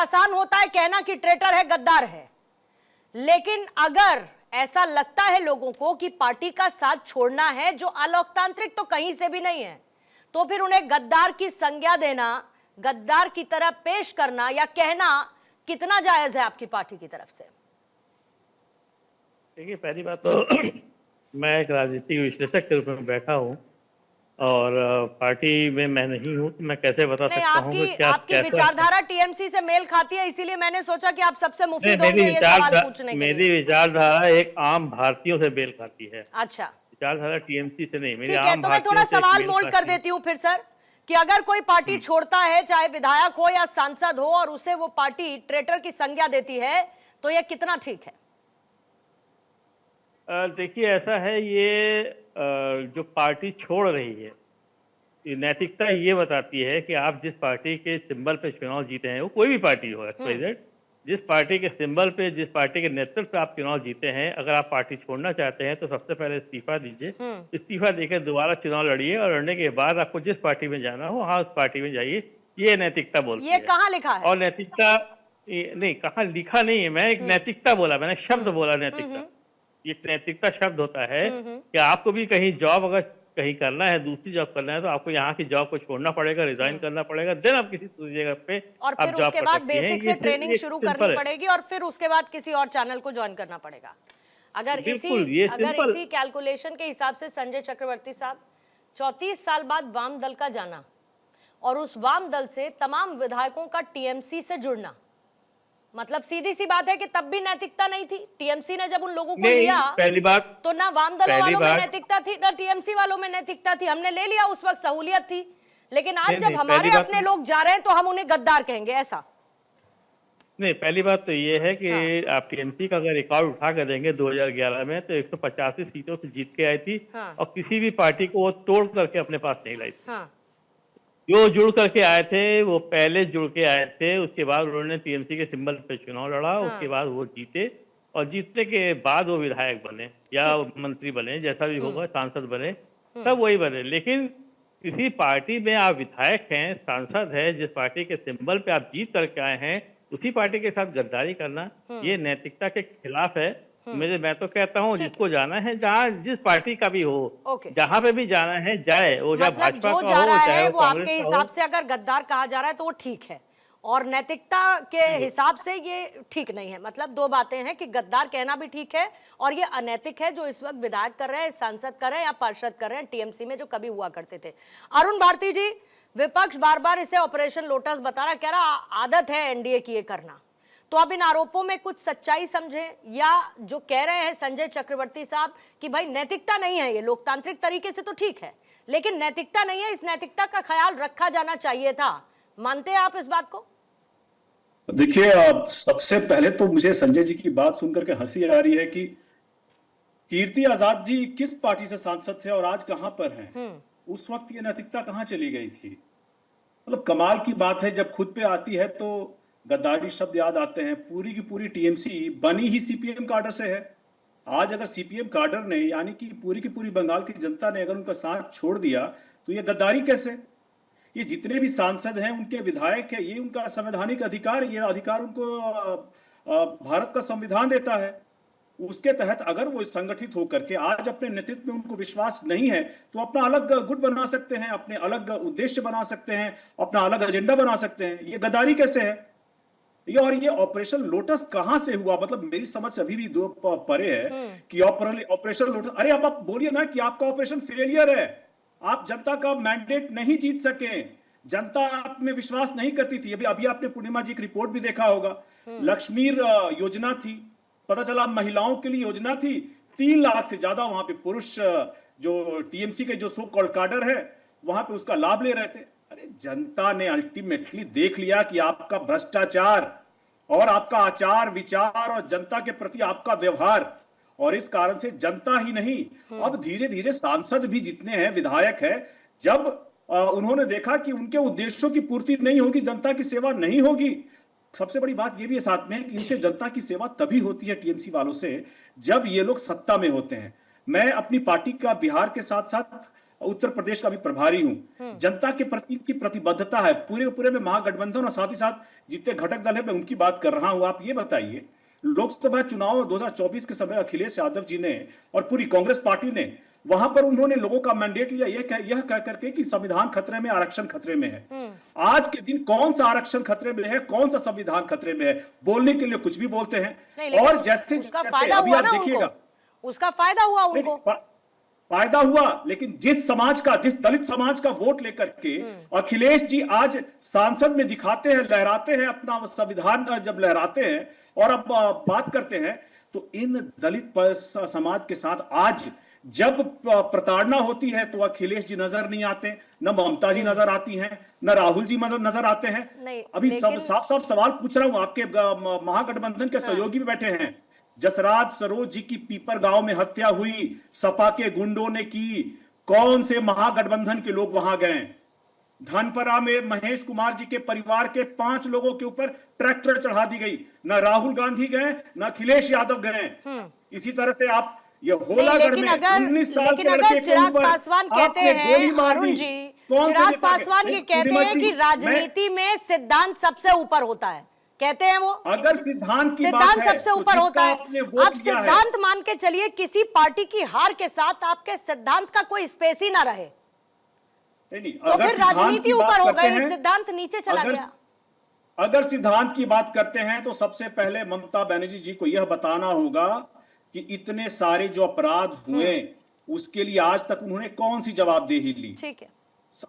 आसान होता है कहना कि ट्रेटर है, गद्दार है, लेकिन अगर ऐसा लगता है लोगों को कि पार्टी का साथ छोड़ना है जो अलोकतांत्रिक तो कहीं से भी नहीं है, तो फिर उन्हें गद्दार की संज्ञा देना, गद्दार की तरह पेश करना या कहना कितना जायज है आपकी पार्टी की तरफ से? देखिए, पहली बात तो मैं एक राजनीतिक विश्लेषक के रूप में बैठा हूँ और पार्टी में मैं नहीं हूँ, तो मैं कैसे बता सकता हूँ कि क्या आपकी विचारधारा टीएमसी से मेल खाती है, इसीलिए मैंने सोचा कि आप सबसे मुफीद होंगे ये सवाल पूछने के लिए। मेरी विचारधारा एक आम भारतीयों से मेल खाती है। अच्छा, विचारधारा टीएमसी से नहीं, मेरी ठीक है, तो मैं थोड़ा सवाल मोल्ड कर देती हूँ फिर सर, कि अगर कोई पार्टी छोड़ता है, चाहे विधायक हो या सांसद हो, और उसे वो पार्टी ट्रेटर की संज्ञा देती है, तो ये कितना ठीक है? देखिए, ऐसा है, ये जो पार्टी छोड़ रही है, नैतिकता ये बताती है कि आप जिस पार्टी के सिंबल पे चुनाव जीते हैं, वो कोई भी पार्टी हो, जिस पार्टी के सिंबल पे, जिस पार्टी के नेतृत्व पे आप चुनाव जीते हैं, अगर आप पार्टी छोड़ना चाहते हैं तो सबसे पहले इस्तीफा दीजिए। इस्तीफा देकर दोबारा चुनाव लड़िए और लड़ने के बाद आपको जिस पार्टी में जाना हो, हाँ, उस पार्टी में जाइए। ये नैतिकता बोलती है। ये कहाँ लिखा है? और नैतिकता नहीं, कहाँ लिखा नहीं है, मैं एक नैतिकता बोला, मैंने शब्द बोला नैतिकता। ये नैतिकता शब्द होता है कि आपको भी कहीं जॉब अगर कहीं करना है, दूसरी जॉब करना है, तो आपको यहाँ की जॉब को छोड़ना पड़ेगा, रिजाइन करना पड़ेगा, देन आप किसी दूसरी जगह पे और फिर उसके बाद बेसिक से ट्रेनिंग शुरू करनी पड़ेगी और फिर उसके बाद किसी और चैनल को ज्वाइन करना पड़ेगा। अगर इसी कैलकुलेशन के हिसाब से संजय चक्रवर्ती साहब, 34 साल बाद वाम दल का जाना और उस वाम दल से तमाम विधायकों का टीएमसी से जुड़ना, मतलब सीधी सी बात है कि तब भी नैतिकता नहीं थी। टीएमसी ने जब उन लोगों को लिया, पहली बात तो ना वाम दल वालों में नैतिकता थी, ना टीएमसी वालों में नैतिकता थी। हमने ले लिया, उस वक्त सहूलियत थी, लेकिन आज जब हमारे अपने लोग जा रहे हैं तो हम उन्हें गद्दार कहेंगे, ऐसा नहीं। पहली बात तो ये है कि आप टीएमसी का अगर रिकॉर्ड उठा कर देंगे 2011 में, तो 185 सीटों से जीत के आई थी और किसी भी पार्टी को वो तोड़ करके अपने पास नहीं लाई थी। जो जुड़ करके आए थे वो पहले जुड़ के आए थे, उसके बाद उन्होंने टीएमसी के सिंबल पे चुनाव लड़ा, उसके बाद वो जीते और जीतने के बाद वो विधायक बने या मंत्री बने, जैसा भी होगा, सांसद बने, सब वही बने। लेकिन किसी पार्टी में आप विधायक हैं, सांसद है, जिस पार्टी के सिंबल पे आप जीत करके आए हैं, उसी पार्टी के साथ गद्दारी करना ये नैतिकता के खिलाफ है। मैं तो कहता हूँ जिसको जाना है, जहाँ जिस पार्टी का भी हो, जहाँ पे भी जाना है जाए, वो मतलब भाजपा जो का जा रहा हो, चाहे है वो वो आपके हिसाब से अगर गद्दार कहा जा रहा है तो वो ठीक है, और नैतिकता के हिसाब से ये ठीक नहीं है। मतलब दो बातें हैं कि गद्दार कहना भी ठीक है और ये अनैतिक है जो इस वक्त विधायक कर रहे हैं, सांसद कर रहे हैं या पार्षद कर रहे हैं टीएमसी में, जो कभी हुआ करते थे। अरुण भारती जी, विपक्ष बार बार इसे ऑपरेशन लोटस बता रहा, कह रहा आदत है एनडीए की ये करना, तो आप इन आरोपों में कुछ सच्चाई समझें, या जो कह रहे हैं संजय चक्रवर्ती साहब कि भाई नैतिकता नहीं है, ये लोकतांत्रिक तरीके से तो ठीक है, लेकिन नैतिकता नहीं है, इस नैतिकता का ख्याल रखा जाना चाहिए था, मानते हैं आप इस बात को? देखिए, सबसे पहले तो मुझे संजय जी की बात सुनकर के हंसी आ रही है कि कीर्ति आजाद जी किस पार्टी से सांसद थे और आज कहां पर हैं। उस वक्त ये नैतिकता कहां चली गई थी। मतलब कमाल की बात है, जब खुद पे आती है तो गद्दारी शब्द याद आते हैं। पूरी की पूरी टीएमसी बनी ही सीपीएम कार्डर से है। आज अगर सीपीएम कार्डर ने, यानी कि पूरी की पूरी बंगाल की जनता ने अगर उनका साथ छोड़ दिया तो ये गद्दारी कैसे? ये जितने भी सांसद हैं, उनके विधायक है, ये उनका संवैधानिक अधिकार, ये अधिकार उनको भारत का संविधान देता है। उसके तहत अगर वो संगठित होकर के आज अपने नेतृत्व में उनको विश्वास नहीं है तो अपना अलग गुट बना सकते हैं, अपने अलग उद्देश्य बना सकते हैं, अपना अलग एजेंडा बना सकते हैं। ये गद्दारी कैसे है? और ये ऑपरेशन लोटस कहां से हुआ? मतलब मेरी समझ अभी भी दो परे है कि ऑपरेशन लोटस, अरे अब आप बोलिए ना कि आपका ऑपरेशन फेलियर है, आप जनता का मैंडेट नहीं जीत सके, जनता आप में विश्वास नहीं करती थी। अभी आपने पूर्णिमा जी की रिपोर्ट भी देखा होगा, लक्ष्मीर योजना थी, पता चला महिलाओं के लिए योजना थी, 3 लाख से ज्यादा वहां पे पुरुष जो टीएमसी के जो सो कॉल्ड कार्डर है वहां पे उसका लाभ ले रहे थे। अरे जनता ने अल्टीमेटली देख लिया कि आपका भ्रष्टाचार और आपका आचार विचार और जनता के प्रति आपका व्यवहार, और इस कारण से जनता ही नहीं, अब धीरे धीरे सांसद भी जितने हैं, विधायक है, जब उन्होंने देखा कि उनके उद्देश्यों की पूर्ति नहीं होगी, जनता की सेवा नहीं होगी। सबसे बड़ी बात यह भी है साथ में कि इनसे जनता की सेवा तभी होती है टीएमसी वालों से, जब ये लोग सत्ता में होते हैं। मैं अपनी पार्टी का बिहार के साथ साथ उत्तर प्रदेश का भी प्रभारी हूं। जनता के प्रति इनकी प्रतिबद्धता है पूरे पूरे में महागठबंधन और साथ ही साथ जितने घटक दल है मैं उनकी बात कर रहा हूं। आप ये बताइए, लोकसभा चुनाव 2024 के समय अखिलेश यादव जी ने और पूरी कांग्रेस पार्टी ने वहां पर उन्होंने लोगों का मैंडेट लिया यह कह करके कि संविधान खतरे में, आरक्षण खतरे में है। आज के दिन कौन सा आरक्षण खतरे में है, कौन सा संविधान खतरे में है? बोलने के लिए कुछ भी बोलते हैं। और जैसे उसका फायदा हुआ ना उनको, उसका फायदा हुआ उनको, फायदा हुआ, लेकिन जिस दलित समाज का वोट लेकर के अखिलेश जी आज सांसद में दिखाते हैं, लहराते हैं अपना संविधान, जब लहराते हैं और अब बात करते हैं, तो इन दलित समाज के साथ आज जब प्रताड़ना होती है तो अखिलेश जी नजर नहीं आते, न ममता जी नजर आती हैं, न राहुल जी नजर आते हैं। अभी सब साफ सवाल पूछ रहा हूं, आपके महागठबंधन के सहयोगी भी बैठे हैं। जसराज सरोज जी की पीपर गांव में हत्या हुई, सपा के गुंडों ने की, कौन से महागठबंधन के लोग वहां गए? धनपरा में महेश कुमार जी के परिवार के 5 लोगों के ऊपर ट्रैक्टर चढ़ा दी गई, न राहुल गांधी गए, न अखिलेश यादव गए। इसी तरह से आप ये होलागढ़ में 19 साल के लड़के के चिराग ऊपर पासवान कहते हैं, अरुण जी, चिराग पासवान ये कहते हैं कि राजनीति में सिद्धांत सबसे ऊपर होता है, कहते हैं वो, अगर सिद्धांत की बात है, सबसे ऊपर होता है। आप सिद्धांत मान के चलिए, किसी पार्टी की हार के साथ आपके सिद्धांत का कोई स्पेस ही ना रहे, तो फिर राजनीति ऊपर हो गई, सिद्धांत नीचे चला गया। अगर सिद्धांत की बात करते हैं तो सबसे पहले ममता बनर्जी जी को यह बताना होगा कि इतने सारे जो अपराध हुए उसके लिए आज तक उन्होंने कौन सी जवाबदेही ली? ठीक है,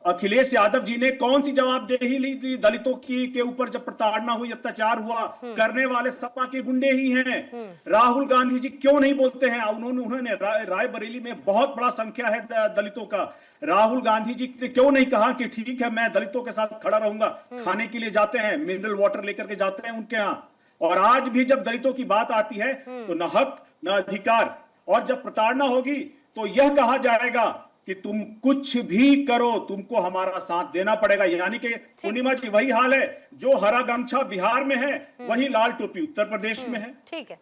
अखिलेश यादव जी ने कौन सी जवाबदेही ली? दलितों की के ऊपर जब प्रताड़ना हुई, अत्याचार हुआ, करने वाले सपा के गुंडे ही हैं। राहुल गांधी जी क्यों नहीं बोलते हैं? उन्होंने रायबरेली में बहुत बड़ा संख्या है दलितों का, राहुल गांधी जी ने क्यों नहीं कहा कि ठीक है मैं दलितों के साथ खड़ा रहूंगा? खाने के लिए जाते हैं, मिनरल वाटर लेकर के जाते हैं उनके यहाँ, और आज भी जब दलितों की बात आती है तो न हक न अधिकार, और जब प्रताड़ना होगी तो यह कहा जाएगा कि तुम कुछ भी करो, तुमको हमारा साथ देना पड़ेगा। यानी कि पूर्णिमा जी वही हाल है, जो हरा गमछा बिहार में है वही लाल टोपी उत्तर प्रदेश में है। ठीक है,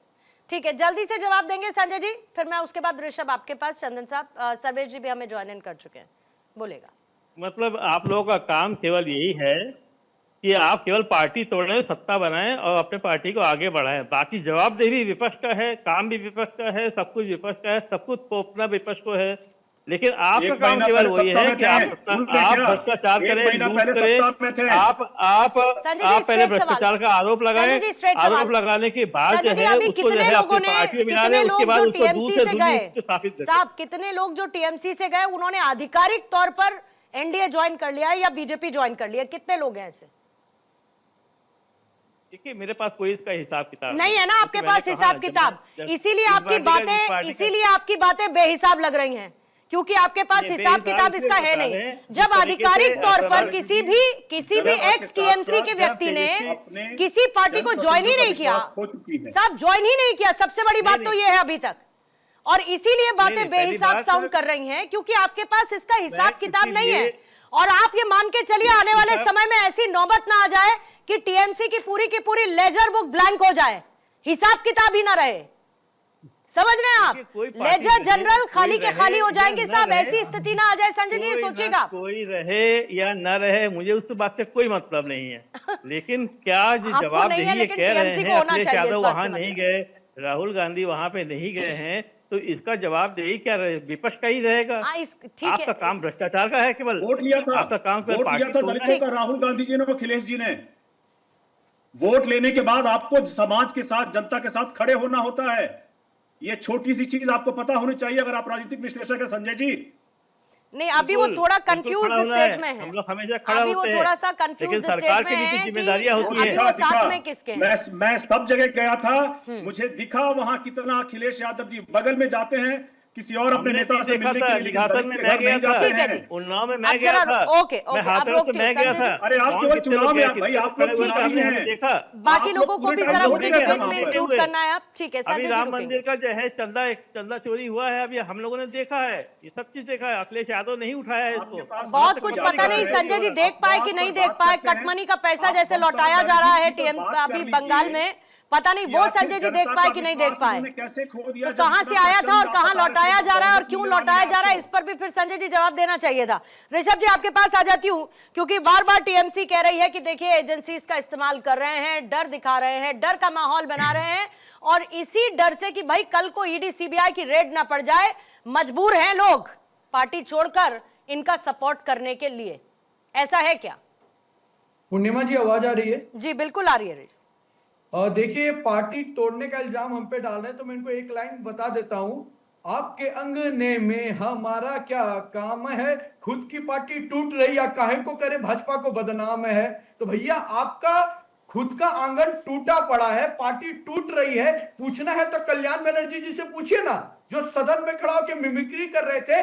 ठीक है, जल्दी से जवाब देंगे संजय जी, फिर मैं उसके बाद ऋषभ आपके पास, चंदन साहब, सर्वेश जी भी हमें ज्वाइन इन कर चुके हैं, बोलेगा। मतलब आप लोगों का काम केवल यही है कि आप केवल पार्टी तोड़ने, सत्ता बनाएं और अपने पार्टी को आगे बढ़ाएं। बाकी जवाबदेही भी विपक्ष का है, काम भी विपक्ष का है, सब कुछ विपक्ष का है, सब कुछ तोपना विपक्ष को है। लेकिन आपका काम केवल वही है कि आप भ्रष्टाचार करें, लूट करें। आप पहले भ्रष्टाचार का आरोप लगाएं, आरोप लगाने के बाद जो है उसको जो है अपनी पार्टी में मिला लें, उसके बाद उसको दूर से स्थापित करें। साहब, कितने लोग जो टीएमसी से गए उन्होंने आधिकारिक तौर पर एनडीए ज्वाइन कर लिया है या बीजेपी ज्वाइन कर लिया, कितने लोग हैं ऐसे? देखिए, मेरे पास कोई इसका हिसाब किताब नहीं है ना आपके पास हिसाब किताब, इसीलिए आपकी बातें बेहिसाब लग रही हैं, क्योंकि आपके पास हिसाब किताब इसका है नहीं। जब आधिकारिक तौर पर किसी भी एक्स टीएमसी के व्यक्ति ने किसी पार्टी को ज्वाइन ही नहीं किया, साहब ज्वाइन ही नहीं किया, सबसे बड़ी बात तो ये है अभी तक, और इसीलिए बातें बेहिसाब साउंड कर रही हैं, क्योंकि आपके पास इसका हिसाब किताब नहीं है। और आप ये मान के चलिए आने वाले समय में ऐसी नौबत ना आ जाए कि टीएमसी की पूरी लेजर बुक ब्लैंक हो जाए, हिसाब किताब ही ना रहे, समझ रहे हैं आप? लेजर जनरल खाली के खाली हो जाएंगे साहब, ऐसी स्थिति ना आ जाए। संजय जी ये सोचिएगा, कोई रहे या न रहे मुझे उस बात से कोई मतलब नहीं है, लेकिन क्या जो जवाब देही कह रहे हैं, अखिलेश यादव वहां नहीं गए, राहुल गांधी वहां पे नहीं गए हैं, तो इसका जवाब देही क्या रहे? विपक्ष का ही रहेगा। आपका काम भ्रष्टाचार का है, केवल वोट लिया था, आपका काम वोट लिया था दलितों का, राहुल गांधी जी ने, अखिलेश जी ने। वोट लेने के बाद आपको समाज के साथ, जनता के साथ खड़े होना होता है। ये छोटी सी चीज आपको पता होनी चाहिए अगर आप राजनीतिक विश्लेषक है संजय जी। नहीं, अभी वो थोड़ा कंफ्यूज स्टेट में है, हम लोग हमेशा खड़ा अभी वो थोड़ा सा कंफ्यूज स्टेट में है, जिम्मेदारियां होती है। वो साथ में किसके? मैं सब जगह गया था, मुझे दिखा वहां कितना अखिलेश यादव जी बगल में जाते हैं किसी और अपने नेता से मिलने के लिए, में मैं गया था, उन्नाव में मैं गया था, ओके मैं गया था। अरे आप केवल चुनाव में भाई, आप लोग चुनावी हैं, देखा बाकी लोगों को भी जरा मुझे डिबेट में इंक्लूड करना है। आप ठीक है, अभी राम मंदिर का जो है चंदा चोरी हुआ है, अभी हम लोगों ने देखा है, ये सब चीज देखा है, अखिलेश यादव नहीं उठाया है इसको। बहुत कुछ पता नहीं संजय जी देख पाए कि नहीं देख पाए, कटमनी का पैसा जैसे लौटाया जा रहा है अभी बंगाल में, पता नहीं वो संजय जी देख पाए कि नहीं देख पाए, कैसे खो दिया, तो कहां से आया था और कहां लौटाया जा रहा है और क्यों लौटाया जा रहा है, इस पर भी फिर संजय जी जवाब देना चाहिए था। ऋषभ जी आपके पास आ जाती हूं, क्योंकि बार बार टीएमसी कह रही है कि देखिए एजेंसीज का इस्तेमाल कर रहे हैं, डर दिखा रहे हैं, डर का माहौल बना रहे हैं, और इसी डर से कि भाई कल को ईडी सीबीआई की रेड ना पड़ जाए, मजबूर हैं लोग पार्टी छोड़कर इनका सपोर्ट करने के लिए। ऐसा है क्या? पूर्णिमा जी आवाज आ रही है? जी बिल्कुल आ रही है। देखिए, पार्टी तोड़ने का इल्जाम हम पे डाल रहे हैं, तो मैं इनको एक लाइन बता देता हूं। आपके अंगने में हमारा क्या काम है, खुद की पार्टी टूट रही है, काहे को करे भाजपा को बदनाम है। तो भैया आपका खुद का आंगन टूटा पड़ा है, पार्टी टूट रही है, पूछना है तो कल्याण बनर्जी जी से पूछिए ना, जो सदन में खड़ा होकर मिमिक्री कर रहे थे,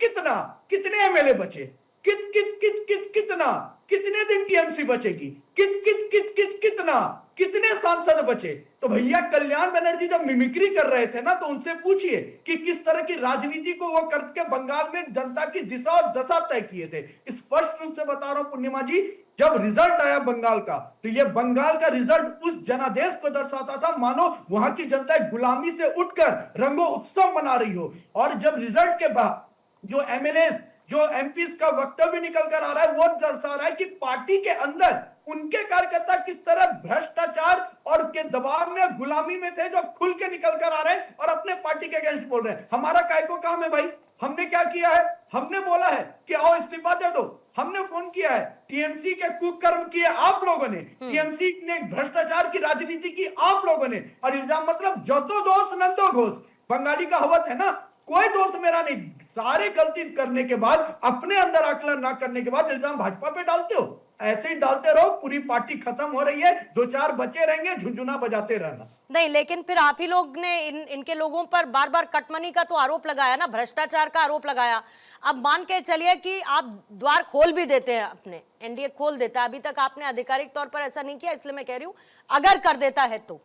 कितना, कितने एमएलए बचे, कितना, कितने दिन टीएमसी बचेगी, कितना, कितने सांसद बचे। तो भैया कल्याण बनर्जी जब मिमिक्री कर रहे थे ना, तो उनसे पूछिए कि किस तरह की राजनीति को वो करके बंगाल में जनता की दिशा और दशा तय किए थे। स्पष्ट रूप से बता रहा हूं पूर्णिमा जी, जब रिजल्ट आया बंगाल का, तो ये बंगाल का रिजल्ट उस जनादेश को दर्शाता था मानो वहां की जनता गुलामी से उठकर रंगो उत्सव मना रही हो। और जब रिजल्ट के बाद जो एमएलए, जो एमपीज का वक्तव्य निकल कर आ रहा है, वो दर्शा रहा है कि पार्टी के अंदर उनके कार्यकर्ता किस तरह भ्रष्टाचार और के दबाव में, गुलामी में थे, जो खुल के निकल कर आ रहे हैं और अपने पार्टी के अगेंस्ट बोल रहे हैं। हमारा काय को काम है भाई, हमने क्या किया है? हमने बोला है कि आओ इस्तीफा दे दो, हमने फोन किया है, टीएमसी के कुकर्म किए आप लोगों ने, टीएमसी ने भ्रष्टाचार की राजनीति की आप लोगों ने, और इल्जाम मतलब जो तो दोष नंदो घोष, बंगाली का हवत है ना, कोई दोष मेरा नहीं, सारे गलती करने के बाद, अपने अंदर आकलन ना करने के बाद इल्जाम भाजपा पे डालते हो। ऐसे ही डालते रहो, पूरी पार्टी खत्म हो रही है, 2-4 बचे रहेंगे, झुंझुना बजाते रहना। नहीं, लेकिन फिर आप ही लोग ने इनके लोगों पर बार बार कटमनी का तो आरोप लगाया ना, भ्रष्टाचार का आरोप लगाया। अब मान के चलिए कि आप द्वार खोल भी देते हैं, अपने एनडीए खोल देता है, अभी तक आपने आधिकारिक तौर पर ऐसा नहीं किया, इसलिए मैं कह रही हूं अगर कर देता है तो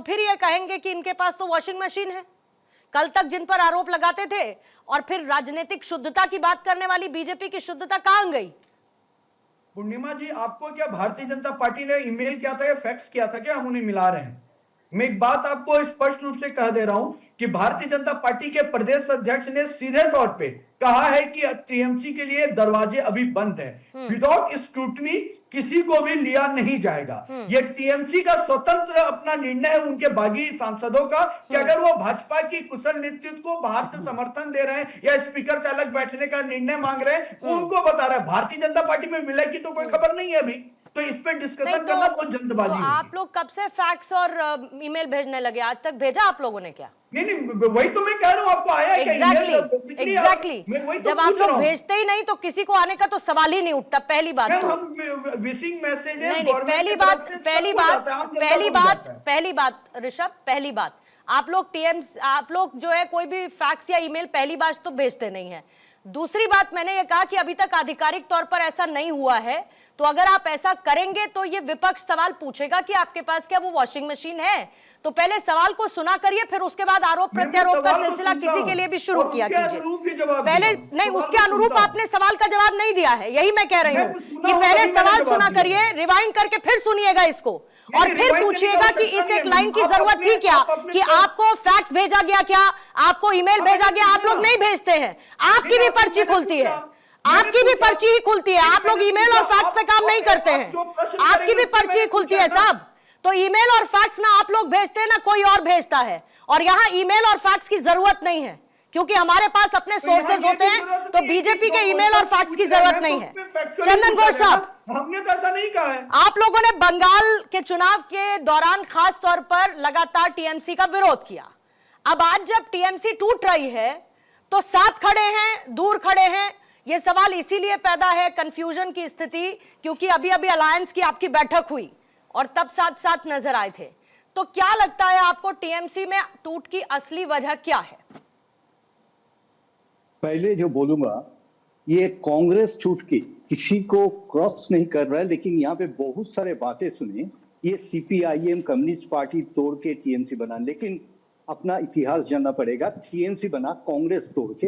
फिर ये कहेंगे कि इनके पास तो वॉशिंग मशीन है। कल तक जिन पर आरोप लगाते थे और फिर राजनीतिक शुद्धता की बात करने वाली बीजेपी की शुद्धता कहां गई? पूर्णिमा जी, आपको क्या भारतीय जनता पार्टी ने ईमेल किया था या फैक्स किया था क्या हम उन्हें मिला रहे हैं? मैं एक बात आपको स्पष्ट रूप से कह दे रहा हूं कि भारतीय जनता पार्टी के प्रदेश अध्यक्ष ने सीधे तौर पे कहा है कि टीएमसी के लिए दरवाजे अभी बंद हैं, विदाउट स्क्रूटनी किसी को भी लिया नहीं जाएगा। ये टीएमसी का स्वतंत्र अपना निर्णय है, उनके बागी सांसदों का, कि अगर वो भाजपा की कुशल नेतृत्व को बाहर से समर्थन दे रहे हैं या स्पीकर से अलग बैठने का निर्णय मांग रहे हैं, वो उनको बता रहा है। भारतीय जनता पार्टी में विलय की तो कोई खबर नहीं है अभी, तो इस पे डिस्कशन करना बहुत जल्दबाजी तो आप लोग कब से फैक्स और ईमेल भेजने लगे? आज तक भेजा आप लोगों ने क्या? नहीं, वही तो मैं कह रहा हूं, आपको आया है क्या ईमेल? एग्जैक्टली। जब आप लोग भेजते ही नहीं तो किसी को आने का तो सवाल ही नहीं उठता। पहली बात तो हम विशिंग मैसेजेस, नहीं, पहली बात ऋषभ, पहली बात आप लोग जो है कोई भी फैक्स या ईमेल पहली बात तो भेजते नहीं है। दूसरी बात, मैंने ये कहा कि अभी तक आधिकारिक तौर पर ऐसा नहीं हुआ है, तो अगर आप ऐसा करेंगे तो ये विपक्ष सवाल पूछेगा कि आपके पास क्या वो वॉशिंग मशीन है? तो पहले सवाल को सुना करिए, फिर उसके बाद आरोप प्रत्यारोप का सिलसिला किसी के लिए भी शुरू किया कीजिए। पहले नहीं, उसके अनुरूप आपने सवाल का जवाब नहीं दिया है, यही मैं कह रही हूँ कि पहले सवाल सुना करिए, रिवाइंड करके फिर सुनिएगा इसको, और फिर पूछिएगा कि इस एक लाइन की जरूरत थी क्या, कि आपको फैक्स भेजा गया क्या, आपको ईमेल भेजा गया? आप लोग नहीं भेजते हैं, आपकी भी पर्ची खुलती है, आपकी भी पर्ची ही खुलती है, आप लोग ईमेल और फैक्स पे काम नहीं करते हैं, आपकी भी पर्ची खुलती है साहब। तो ईमेल और फैक्स ना आप लोग भेजते हैं ना कोई और भेजता है, और यहाँ ईमेल और फैक्स की जरूरत नहीं है, क्योंकि हमारे पास अपने सोर्सेज होते हैं, तो बीजेपी के ईमेल और फैक्स की जरूरत नहीं है। चंदन घोष साहब, हमने तो ऐसा नहीं कहा है। आप लोगों ने बंगाल के चुनाव के दौरान खास तौर पर लगातार टीएमसी का विरोध किया। अब आज जब टीएमसी टूट रही है तो साथ खड़े हैं, दूर खड़े हैं, यह सवाल इसीलिए पैदा है, कंफ्यूजन की स्थिति, क्योंकि अभी अभी अलायंस की आपकी बैठक हुई और तब साथ साथ नजर आए थे। तो क्या लगता है आपको, टीएमसी में टूट की असली वजह क्या है? पहले जो बोलूंगा, ये कांग्रेस छूट की किसी को क्रॉस नहीं कर रहा है, लेकिन यहाँ पे बहुत सारे बातें सुने। ये सीपीआईएम कम्युनिस्ट पार्टी तोड़ के टीएमसी बना, लेकिन अपना इतिहास जानना पड़ेगा। टीएमसी बना कांग्रेस तोड़ के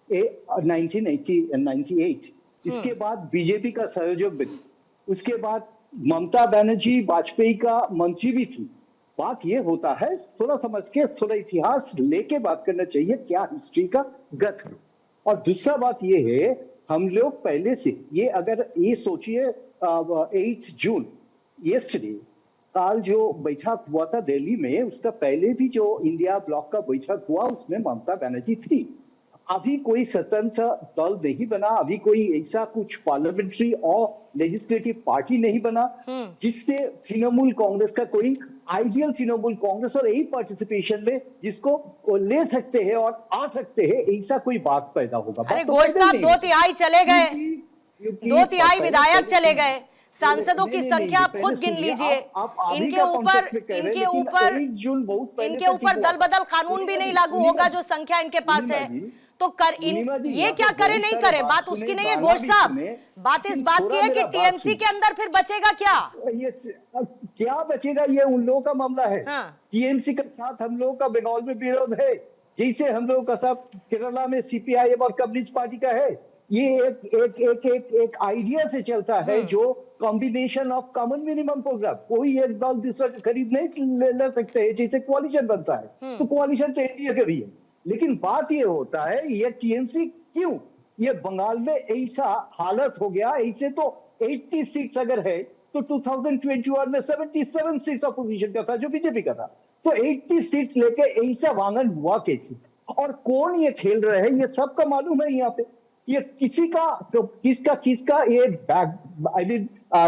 1998। इसके बाद बीजेपी का सहयोग बनी, उसके बाद ममता बनर्जी वाजपेयी का मंत्री भी थी। बात ये होता है, थोड़ा समझ के, थोड़ा इतिहास लेके बात करना चाहिए, क्या हिस्ट्री का गत है। और दूसरा बात ये है, हम लोग पहले से ये, अगर ये सोचिए 8 जून यस्टरडे काल जो बैठक हुआ था दिल्ली में, उसका पहले भी जो इंडिया ब्लॉक का बैठक हुआ उसमें ममता बनर्जी थी। अभी कोई स्वतंत्र दल नहीं बना, अभी कोई ऐसा कुछ पार्लियामेंट्री और लेजिस्लेटिव पार्टी नहीं बना जिससे तृणमूल कांग्रेस का कोई आइडियल तृणमूल कांग्रेस और यही पार्टिसिपेशन में जिसको ले सकते हैं और आ सकते हैं, ऐसा कोई बात पैदा होगा। अरे घोष साहब 2/3 चले गए, 2/3 विधायक चले गए, सांसदों की संख्या आप खुद गिन लीजिए। इनके ऊपर दल बदल कानून भी नहीं लागू होगा जो संख्या इनके पास है। तो ये क्या करे नहीं करे, बात उसकी नहीं है घोष साहब, बात इस बात की है कि टीएमसी के अंदर फिर बचेगा क्या? क्या बचेगा ये उन लोगों का मामला है। टीएमसी के साथ हम लोगों का बंगाल में विरोध है, जैसे हम लोगों का साथ केरला में सीपीआईएम और कम्युनिस्ट पार्टी का है। ये एक आइडिया से चलता है जो combination of common minimum programme, कोई एक दल दूसरा के करीब नहीं ले सकते हैं, जैसे कोalition बनता है। तो कोalition तो एनडीए का भी है, लेकिन बात ये होता है ये टीएमसी क्यों, ये बंगाल में ऐसा हालत हो गया। ऐसे तो 80 सीट्स अगर है तो 2021 में 77 सीट्स अपोजिशन का था जो बीजेपी का था, तो 80 सीट्स लेके ऐसा वांगन हुआ कैसे, और कौन ये खेल रहे हैं ये सबका मालूम है। यहाँ पे ये किसका ये बैक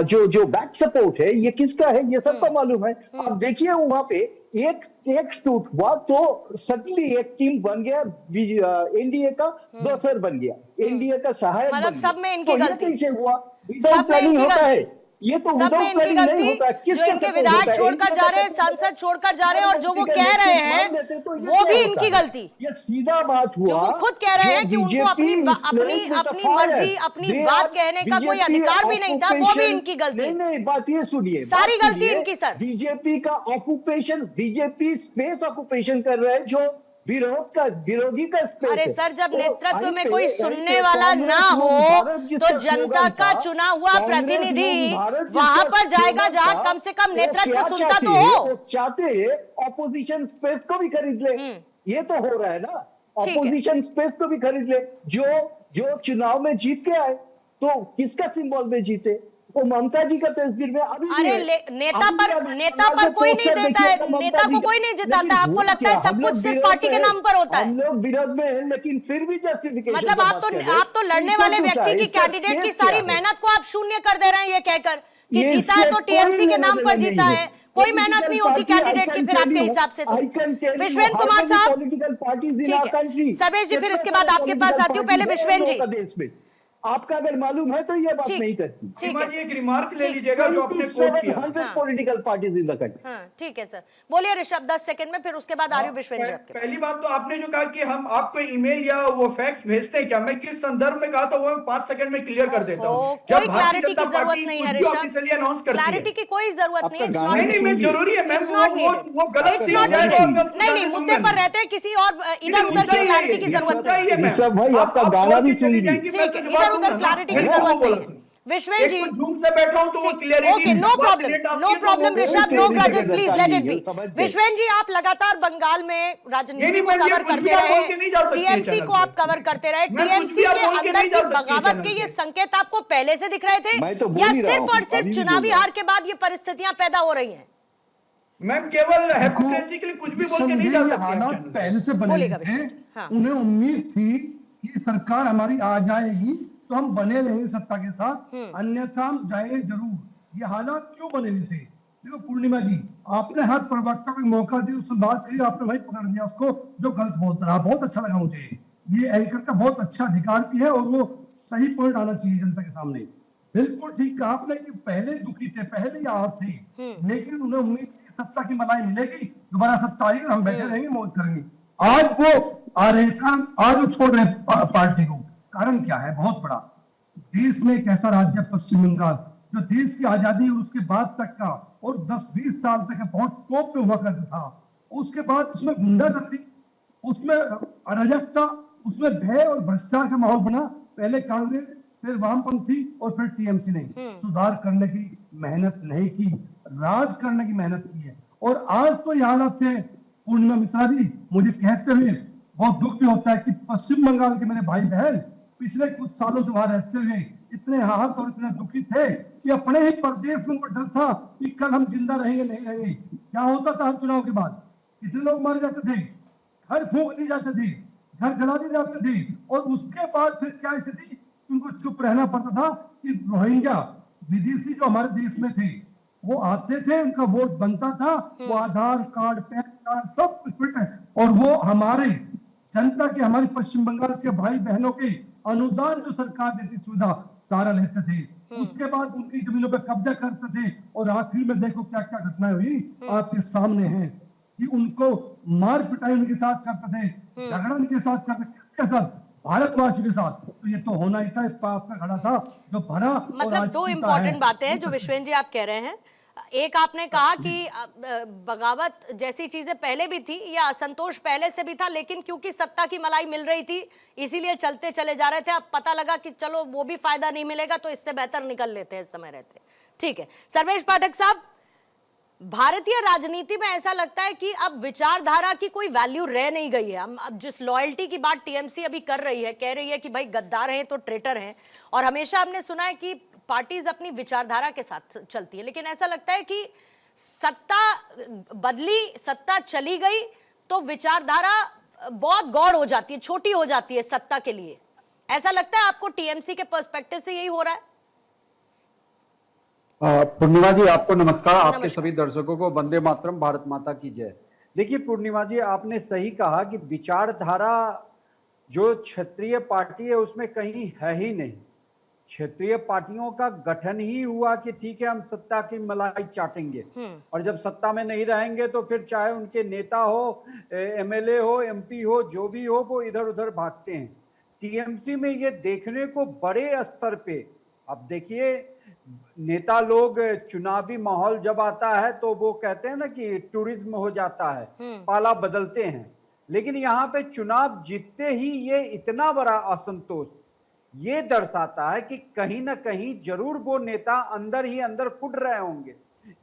जो बैक सपोर्ट है ये किसका है ये सबका मालूम है। अब देखिए वहां पे एक टूट हुआ तो सडनली एक टीम बन गया, एनडीए का दोसर बन गया, एनडीए का सहायक बन गया। सब में इनकी गलती कैसे हुआ? विदाउट प्लानिंग होता है ये, तो विदाउट प्लानिंग नहीं होता। जो इनके विधायक छोड़कर जा रहे हैं, सांसद छोड़कर जा रहे हैं, और जो वो कह रहे हैं वो भी इनकी गलती। ये सीधा बात हुआ, जो वो खुद कह रहे हैं कि उनको अपनी मर्जी, अपनी बात कहने का कोई अधिकार भी नहीं था, वो भी इनकी गलती। नहीं, बात ये सुनिए, सारी गलती इनकी सर। बीजेपी का ऑक्यूपेशन, बीजेपी स्पेस ऑक्यूपेशन कर रहे हैं जो विरोधी का स्पेस। अरे सर, जब नेतृत्व में कोई सुनने वाला ना हो तो जनता का चुना हुआ प्रतिनिधि वहां पर जाएगा जहां कम से कम नेतृत्व सुनता तो हो। चाहते हैं ऑपोजिशन स्पेस को भी खरीद ले, ये तो हो रहा है ना, ऑपोजिशन स्पेस को भी खरीद ले। जो चुनाव में जीत के आए तो किसका सिंबल में जीते, वो ममता जी का तस्वीर में अभी अरे नेता पर कोई नहीं देता है, नेता को कोई नहीं जिताता। आपको लगता है सब कुछ सिर्फ पार्टी के नाम पर होता है? हम लोग विरोध में हैं, लेकिन फिर भी जस्टिफिकेशन, मतलब आप तो लड़ने वाले व्यक्ति की, कैंडिडेट की सारी मेहनत को आप शून्य कर दे रहे हैं ये कहकर कि जीता है तो टीएमसी के नाम पर जीता है, कोई मेहनत नहीं होती कैंडिडेट की। फिर आपके हिसाब से तो विश्वेन कुमार साहब, सर्वेश जी, फिर इसके बाद आपके पास आती हूँ, पहले विश्वेन जी। आपका अगर मालूम है तो ये बात नहीं करती। ठीक है, एक रिमार्क ले लीजिएगा जो आपने कोट किया। Political parties in the country. ठीक है सर, बोलिए ऋषभ 10 सेकंड में, फिर उसके बाद आ रही हूं विश्वेन जी आपके। पहली बात तो आपने जो कहा कि हम आपको ईमेल या वो फैक्स भेजते हैं क्या, मैं किस संदर्भ में कहा था वो 5 सेकंड में क्लियर कर देता हूँ। कोई क्लैरिटी की जरूरत नहीं है ऋषभ, अनाउंस करती है, क्लैरिटी की कोई जरूरत नहीं है। नहीं जरूरी है मैम, वो गलत सीख जाएगा। नहीं, मुद्दे पर रहते हैं, किसी और इधर उधर की क्लैरिटी की जरूरत नहीं है। ऋषभ भाई आपका गाना भी सुन लीजिए, इधर उधर क्लैरिटी की जरूरत नहीं है। विश्वेन जी, झूम से बैठा हूं तो वो clarity, okay, no problem Rishabh, no grudges, please let it be. Vishwen ji, आप लगातार बंगाल में राजनीति को कवर करते रहे, टीएमसी को आप कवर करते रहे, टीएमसी के अंदर की बगावत के ये संकेत आपको पहले से दिख रहे थे या सिर्फ और सिर्फ चुनावी हार के बाद ये परिस्थितियां पैदा हो रही हैं? मैम केवल हिपोक्रेसी के लिए कुछ भी बोल के नहीं जा सकते। हालात पहले से बने थे, उन्हें उम्मीद थी कि सरकार हमारी आ जाएगी तो हम बने रहेंगे सत्ता के साथ, अन्यथा हम जाएंगे जरूर। ये हालात क्यों बने हुए थे? देखो पूर्णिमा जी, आपने हर प्रवक्ता को मौका दिया, उससे बात की, आपने भाई पकड़ दिया उसको जो गलत बोलता रहा। बहुत अच्छा लगा मुझे, ये एंकर का बहुत अच्छा अधिकार भी है और वो सही पॉइंट आना चाहिए जनता के सामने। बिल्कुल ठीक कहा आपने कि पहले दुखी थे, पहले याद थे, लेकिन उन्हें उम्मीद थी सत्ता की मलाई मिलेगी, दोबारा सत्ता आएगी और हम बैठे रहेंगे, मौज करेंगे। आज वो आ रहे काम, आज वो छोड़ रहे पार्टी को। कारण क्या है? बहुत बड़ा, देश में एक ऐसा राज्य पश्चिम बंगाल जो देश की आजादी और उसके बाद तक का और 10-20 साल तक बहुत टॉप पे हुआ करता था, उसके बाद उसमें गुंडागर्दी, उसमें अराजकता, उसमें भय और भ्रष्टाचार का माहौल बना। पहले कांग्रेस फिर वामपंथी और फिर टीएमसी ने सुधार करने की मेहनत नहीं की, राज करने की मेहनत की है। और आज तो ये हालात थे, पूर्णिमा मिश्रा जी, मुझे कहते हुए बहुत दुख भी होता है कि पश्चिम बंगाल के मेरे भाई बहन पिछले कुछ सालों से वहां रहते हुए इतने आहत और इतने दुखी थे कि अपने ही प्रदेश में उनको डर था कि कल हम जिंदा रहेंगे नहीं रहेंगे। क्या होता था हर चुनाव के बाद? कितने लोग मारे जाते थे, घर फूंक दिए जाते थे, घर जला दिए जाते थे, और उसके बाद फिर क्या स्थिति, उनको चुप रहना पड़ता था कि रोहिंग्या विदेशी जो हमारे देश में थे वो आते थे, उनका वोट बनता था, वो आधार कार्ड, पैन कार्ड सब कुछ फिट है, और वो हमारे जनता के, हमारे पश्चिम बंगाल के भाई बहनों के अनुदान जो सरकार देती सुविधा सारा लेते थे। उसके बाद उनकी जमीनों पर कब्जा करते थे, और आखिर में देखो क्या क्या घटनाएं हुई आपके सामने हैं कि उनको मार पिटाई उनके साथ करते थे, झगड़ा उनके साथ करते, किसके साथ? भारतवासियों के साथ। तो ये तो होना ही था, पाप का घड़ा था जो भरा। मतलब दो इम्पोर्टेंट बातें हैं जो विश्वेन जी आप कह रहे हैं। एक आपने कहा कि बगावत जैसी चीजें पहले भी थी या असंतोष पहले से भी था, लेकिन क्योंकि सत्ता की मलाई मिल रही थी इसीलिए चलते चले जा रहे थे। अब पता लगा कि चलो वो भी फायदा नहीं मिलेगा तो इससे बेहतर निकल लेते हैं इस समय रहते। ठीक है सर्वेश पाठक साहब, भारतीय राजनीति में ऐसा लगता है कि अब विचारधारा की कोई वैल्यू रह नहीं गई है। हम अब जिस लॉयल्टी की बात टीएमसी अभी कर रही है, कह रही है कि भाई गद्दार हैं तो ट्रेटर हैं, और हमेशा हमने सुना है कि पार्टीज अपनी विचारधारा के साथ चलती है, लेकिन ऐसा लगता है कि सत्ता बदली, सत्ता चली गई तो विचारधारा बहुत गौड़ हो जाती है, छोटी हो जाती है सत्ता के लिए। ऐसा लगता है आपको टीएमसी के पर्सपेक्टिव से यही हो रहा है? पूर्णिमा जी आपको नमस्कार, आपके सभी दर्शकों को वंदे मातरम, भारत माता की जय। देखिए पूर्णिमा जी, आपने सही कहा कि विचारधारा जो क्षेत्रीय पार्टी है उसमें कहीं है ही नहीं। क्षेत्रीय पार्टियों का गठन ही हुआ कि ठीक है हम सत्ता की मलाई चाटेंगे, और जब सत्ता में नहीं रहेंगे तो फिर चाहे उनके नेता हो, एमएलए हो, एमपी हो, जो भी हो, वो इधर उधर भागते हैं। टीएमसी में ये देखने को बड़े स्तर पे, अब देखिए नेता लोग, चुनावी माहौल जब आता है तो वो कहते हैं ना कि टूरिज्म हो जाता है, पाला बदलते हैं, लेकिन यहाँ पे चुनाव जीतते ही ये इतना बड़ा असंतोष ये दर्शाता है कि कहीं ना कहीं जरूर वो नेता अंदर ही अंदर कुट रहे होंगे।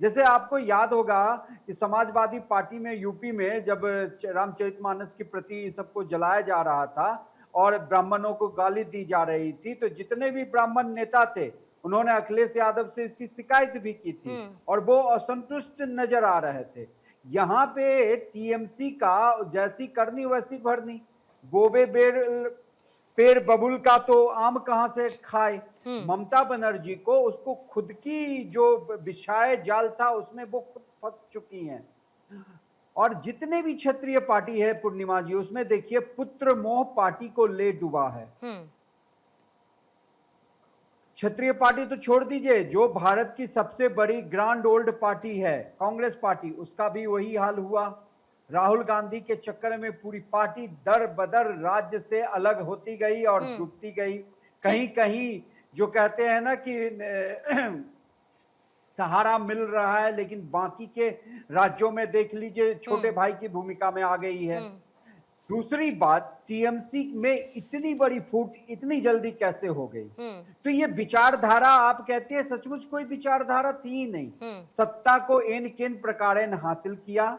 जैसे आपको याद होगा कि समाजवादी पार्टी में यूपी में जब रामचरितमानस की प्रति सबको जलाया जा रहा था और ब्राह्मणों को गाली दी जा रही थी, तो जितने भी ब्राह्मण नेता थे उन्होंने अखिलेश यादव से इसकी शिकायत भी की थी और वो असंतुष्ट नजर आ रहे थे। यहाँ पे टीएमसी का जैसी करनी वैसी भरनी, बोबे पेड़ बबुल का तो आम कहां से खाए। ममता बनर्जी को उसको खुद की जो बिछाए जाल था उसमें वो खुद फंस चुकी हैं। और जितने भी क्षेत्रीय पार्टी है पूर्णिमा जी, उसमें देखिए पुत्र मोह पार्टी को ले डूबा है। क्षेत्रीय पार्टी तो छोड़ दीजिए, जो भारत की सबसे बड़ी ग्रांड ओल्ड पार्टी है कांग्रेस पार्टी, उसका भी वही हाल हुआ। राहुल गांधी के चक्कर में पूरी पार्टी दर बदर राज्य से अलग होती गई और डूबती गई। कहीं कहीं जो कहते हैं ना कि सहारा मिल रहा है, लेकिन बाकी के राज्यों में देख लीजिए छोटे भाई की भूमिका में आ गई है। दूसरी बात, टीएमसी में इतनी बड़ी फूट इतनी जल्दी कैसे हो गई? तो ये विचारधारा आप कहते हैं, सचमुच कोई विचारधारा थी ही नहीं। सत्ता को एन केन प्रकारेण हासिल किया,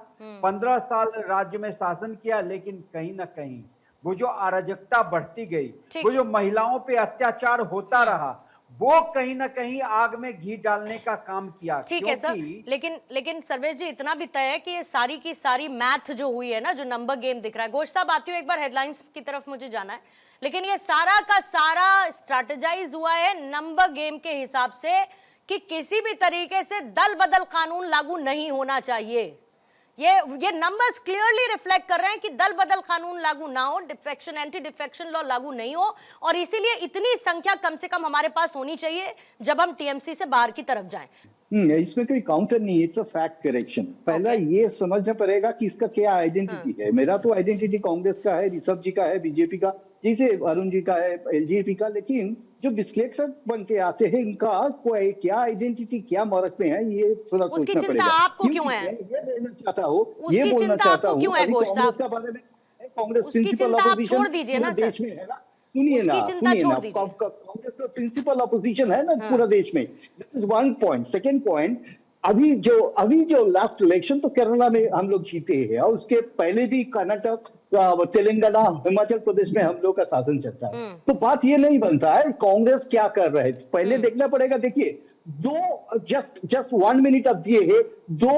15 साल राज्य में शासन किया, लेकिन कहीं ना कहीं वो जो अराजकता बढ़ती गई, वो जो महिलाओं पे अत्याचार होता रहा, वो कहीं ना कहीं आग में घी डालने का काम किया। ठीक है सर, लेकिन सर्वेश जी इतना भी तय है कि ये सारी की सारी मैथ जो हुई है ना, जो नंबर गेम दिख रहा है, घोष साहब आती हूँ, एक बार हेडलाइंस की तरफ मुझे जाना है, लेकिन ये सारा का सारा स्ट्रैटेजाइज हुआ है नंबर गेम के हिसाब से कि किसी भी तरीके से दल बदल कानून लागू नहीं होना चाहिए। ये नंबर्स क्लियरली रिफ्लेक्ट कर रहे हैं कि दल बदल कानून लागू ना हो, डिफेक्शन एंटी डिफेक्शन लॉ लागू नहीं हो, और इसीलिए इतनी संख्या कम से कम हमारे पास होनी चाहिए जब हम टीएमसी से बाहर की तरफ जाएं। इसमें कोई काउंटर नहीं है, इट्स अ फैक्ट करेक्शन। पहला ये समझना पड़ेगा कि इसका क्या आइडेंटिटी है। मेरा तो आइडेंटिटी कांग्रेस का है, ऋषभ जी का है, बीजेपी का, जैसे अरुण जी का है, एलजेपी का, लेकिन जो विश्लेषक बन के आते हैं इनका कोई क्या आइडेंटिटी, क्या मौरक में है, ये थोड़ा सोचना पड़ेगा। आपको क्यों है? ये बोलना चाहता हूँ, ये बोलना चाहता हूँ कांग्रेस का बारे में, कांग्रेस प्रिंसिपल ऑपोजिशन देश में है ना, सुनिए ना, उसकी चिंता सुनिए छोड़ ना, दीजिए। कांग्रेस तो प्रिंसिपल अपोजिशन है ना पूरा देश में। This is one point. Second point, अभी जो लास्ट इलेक्शन तो केरला में हम लोग जीते हैं, और उसके पहले भी कर्नाटक, तेलंगाना, हिमाचल प्रदेश में हम लोग का शासन चलता है। तो बात ये नहीं बनता है कांग्रेस क्या कर रहे हैं, पहले देखना पड़ेगा। देखिए, जस्ट 1 मिनट अब दिए है, दो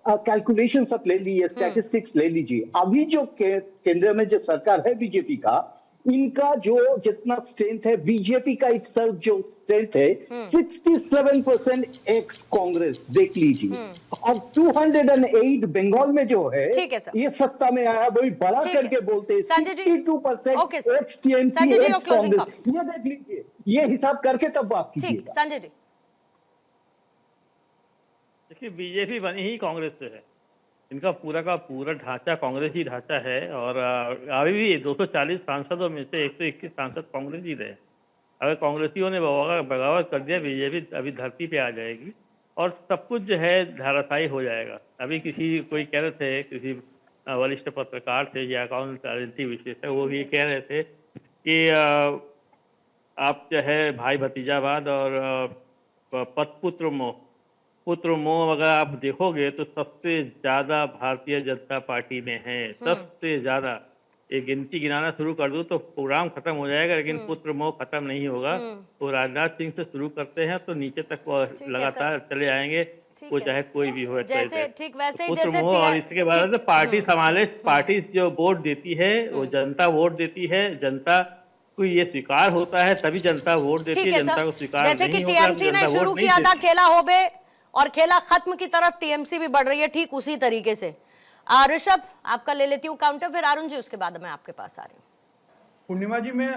कैलकुलेशन सब ले लीजिए, स्टैटिस्टिक्स ले लीजिए। अभी जो केंद्र में जो सरकार है बीजेपी का, इनका जो जितना स्ट्रेंथ है, बीजेपी का इटसेल्फ जो स्ट्रेंथ है 67% एक्स कांग्रेस, देख लीजिए। और 208 बंगाल में जो है, ठीक है सर। ये सत्ता में आया, वही बड़ा ठीक है। करके बोलते हैं Sanjay ji, 62% okay sir. Ex TMC, Sanjay ji, ex your closing Congress. ये देख लीजिए, ये हिसाब करके तब बात ठीक, कीजिएगा। संजय जी। देखिए, बीजेपी बनी ही कांग्रेस से है। इनका पूरा का पूरा ढांचा कांग्रेस ही ढांचा है, और अभी भी 240 सांसदों में से 121 सांसद कांग्रेस ही रहे। अगर कांग्रेसियों ने बगावत कर दिया, बीजेपी अभी धरती पे आ जाएगी और सब कुछ जो है धाराशायी हो जाएगा। अभी कोई कह रहे थे, किसी वरिष्ठ पत्रकार थे या अकाउंट राजनीति विशेषज्ञ, वो ये कह रहे थे कि आप जो है भाई भतीजावाद और पुत्र मोह अगर आप देखोगे तो सबसे ज्यादा भारतीय जनता पार्टी में है, सबसे ज्यादा। एक गिनती गिनाना शुरू कर दूं तो प्रोग्राम खत्म हो जाएगा, लेकिन पुत्र मोह खत्म नहीं होगा। वो राजनाथ सिंह से शुरू करते हैं तो नीचे तक वो लगातार चले आएंगे, वो चाहे कोई भी हो। जैसे ठीक वैसे ही पुत्र जैसे मोह, और इसके बाद पार्टी संभाले, पार्टी जो वोट देती है वो जनता वोट देती है। जनता को ये स्वीकार होता है तभी जनता वोट देती है, जनता को स्वीकार जैसे कि नहीं होता, टीएमसी ने जनता शुरू वोट नहीं किया था देती। खेला होबे, और खेला खत्म की तरफ टीएमसी भी बढ़ रही है, ठीक उसी तरीके से। ऋषभ, आपका ले लेती हूँ काउंटर, फिर अरुण जी उसके बाद मैं आपके पास आ रही हूँ। पूर्णिमा जी, मैं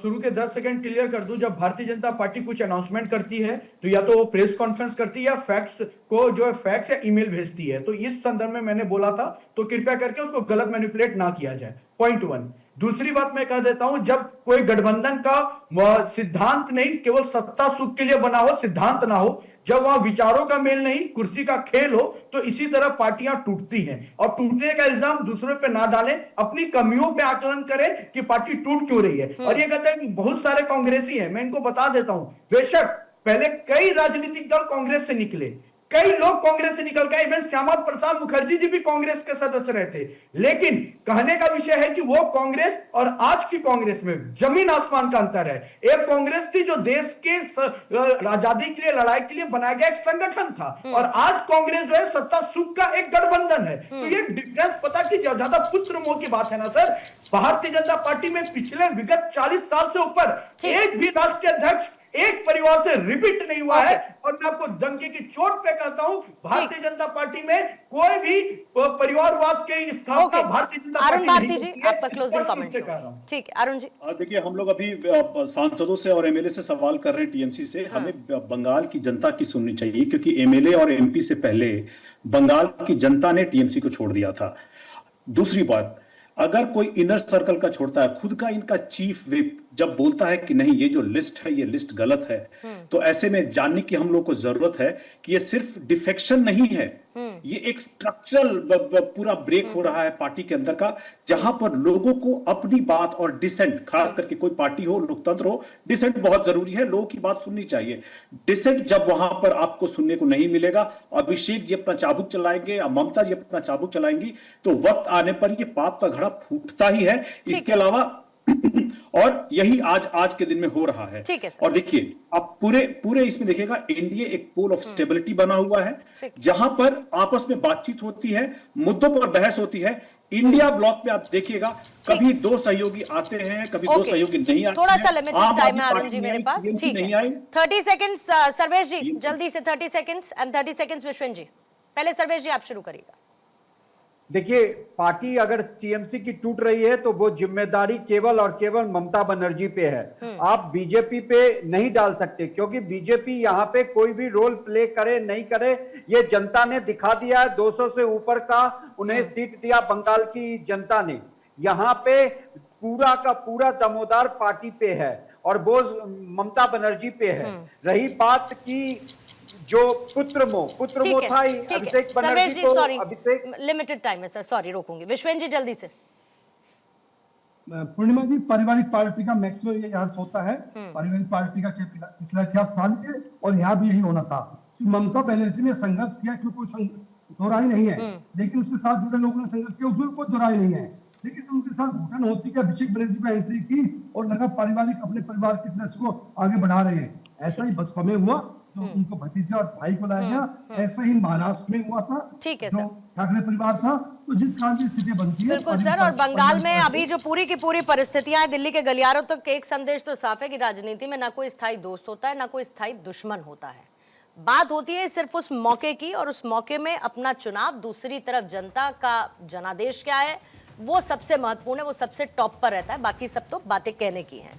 शुरू के 10 सेकंड क्लियर कर दूं। जब भारतीय जनता पार्टी कुछ अनाउंसमेंट करती है तो या तो वो प्रेस कॉन्फ्रेंस करती है या फैक्ट्स को जो है फैक्ट्स या ईमेल भेजती है। तो इस संदर्भ में मैंने बोला था, तो कृपया करके उसको गलत मैनिपुलेट ना किया जाए। पॉइंट 1। दूसरी बात मैं कह देता हूं, जब कोई गठबंधन का सिद्धांत नहीं केवल सत्ता सुख के लिए बना हो, सिद्धांत ना हो, जब वहां विचारों का मेल नहीं कुर्सी का खेल हो, तो इसी तरह पार्टियां टूटती हैं। और टूटने का इल्जाम दूसरों पे ना डालें, अपनी कमियों पे आकलन करें कि पार्टी टूट क्यों रही है। और ये कहते हैं कि बहुत सारे कांग्रेसी हैं, मैं इनको बता देता हूं, बेशक पहले कई राजनीतिक दल कांग्रेस से निकले, कई लोग कांग्रेस से निकल गए, इवन श्यामा प्रसाद मुखर्जी जी भी कांग्रेस के सदस्य रहे थे। लेकिन कहने का विषय है कि वो कांग्रेस और आज की कांग्रेस में जमीन आसमान का अंतर है। एक कांग्रेस थी जो देश के आजादी के लिए, लड़ाई के लिए बनाया गया एक संगठन था, और आज कांग्रेस जो है सत्ता सुख का एक गठबंधन है। तो ये डिफरेंस पता कि ज्यादा पुत्र मोह की बात है ना सर। भारतीय जनता पार्टी में पिछले विगत 40 साल से ऊपर एक भी राष्ट्रीय अध्यक्ष एक परिवार से रिपीट नहीं हुआ है। और मैं आपको डंके की चोट पे कहता हूं, भारतीय जनता पार्टी में कोई भी परिवारवाद की स्थापना भारतीय जनता अरुण पार्टी भारती जी, आपका क्लोजिंग कमेंट। ठीक है अरुण जी। देखिए, हम लोग अभी सांसदों से और एमएलए से सवाल कर रहे हैं, टीएमसी से। हमें बंगाल की जनता की सुननी चाहिए, क्योंकि एमएलए और एमपी से पहले बंगाल की जनता ने टीएमसी को छोड़ दिया था। दूसरी बात, अगर कोई इनर सर्कल का छोड़ता है, खुद का इनका चीफ विप जब बोलता है कि नहीं ये जो लिस्ट है ये लिस्ट गलत है, तो ऐसे में जानने की हम लोग को जरूरत है कि ये सिर्फ डिफेक्शन नहीं है, ये एक स्ट्रक्चरल पूरा ब्रेक हो रहा है पार्टी के अंदर का, जहां पर लोगों को अपनी बात और डिसेंट, खास करके कोई पार्टी हो, लोकतंत्र हो, डिसेंट बहुत जरूरी है, लोगों की बात सुननी चाहिए। डिसेंट जब वहां पर आपको सुनने को नहीं मिलेगा, अभिषेक जी अपना चाबुक चलाएंगे या ममता जी अपना चाबुक चलाएंगी, तो वक्त आने पर ये पाप का घड़ा फूटता ही है। इसके अलावा और यही आज के दिन में हो रहा है। और देखिए, आप पूरे इसमें देखिएगा, एनडीए एक पोल ऑफ स्टेबिलिटी बना हुआ है, जहां पर आपस में बातचीत होती है, मुद्दों पर बहस होती है। इंडिया ब्लॉक में आप देखिएगा, कभी दो सहयोगी आते हैं, कभी दो सहयोगी नहीं आते। थोड़ा सा लिमिटेड टाइम है अरुण जी मेरे पास, ठीक नहीं है। आई। 30 सेकंड्स सर्वेश जी, जल्दी से 30 सेकंड्स एंड 30 सेकंड्स विश्वेन जी। पहले सर्वेश जी आप शुरू करिएगा। देखिए, पार्टी अगर टीएमसी की टूट रही है तो वो जिम्मेदारी केवल और केवल ममता बनर्जी पे है। आप बीजेपी पे नहीं डाल सकते, क्योंकि बीजेपी यहाँ पे कोई भी रोल प्ले करे नहीं करे, ये जनता ने दिखा दिया है। 200 से ऊपर का उन्हें सीट दिया बंगाल की जनता ने। यहाँ पे पूरा का पूरा दमोदार पार्टी पे है और वो ममता बनर्जी पे है। रही बात की जो पुत्र मोह था ही, अभिषेक बनर्जी को, सॉरी लिमिटेड टाइम है सर, सॉरी रोकूंगी। विश्वेन जी जल्दी से। पूर्णिमा जी, पारिवारिक पार्टी का मैक्सिमम ये यहाँ होता है। पारिवारिक पार्टी का पिछला इतिहास था ये, और यहाँ भी यही होना था। ममता बनर्जी ने संघर्ष किया, क्यों कोई दोहराई नहीं है, लेकिन उसके साथ जुड़े लोगों ने संघर्ष किया, उसमें कोई दोहराई नहीं है। लेकिन उनके साथ घुटन होती कि अभिषेक बनर्जी को एंट्री की और लगा पारिवारिक अपने परिवार के सदस्य को आगे बढ़ा रहे हैं। ऐसा ही बसपा में हुआ, जो उनको भतीजा और भाई को लाया गया। ऐसा ही महाराष्ट्र में हुआ था, ठीक है जो ठाकरे परिवार था। तो जिस कारण से स्थिति बनती है, बिल्कुल सर। और बंगाल में अभी जो पूरी की पूरी परिस्थितियां हैं, दिल्ली के गलियारों तक एक संदेश तो साफ है कि राजनीति में ना कोई स्थायी दोस्त होता है, ना कोई स्थायी दुश्मन होता है। बात होती है सिर्फ उस मौके की, और उस मौके में अपना चुनाव, दूसरी तरफ जनता का जनादेश क्या है, वो सबसे महत्वपूर्ण है, वो सबसे टॉप पर रहता है। बाकी सब तो बातें कहने की हैं।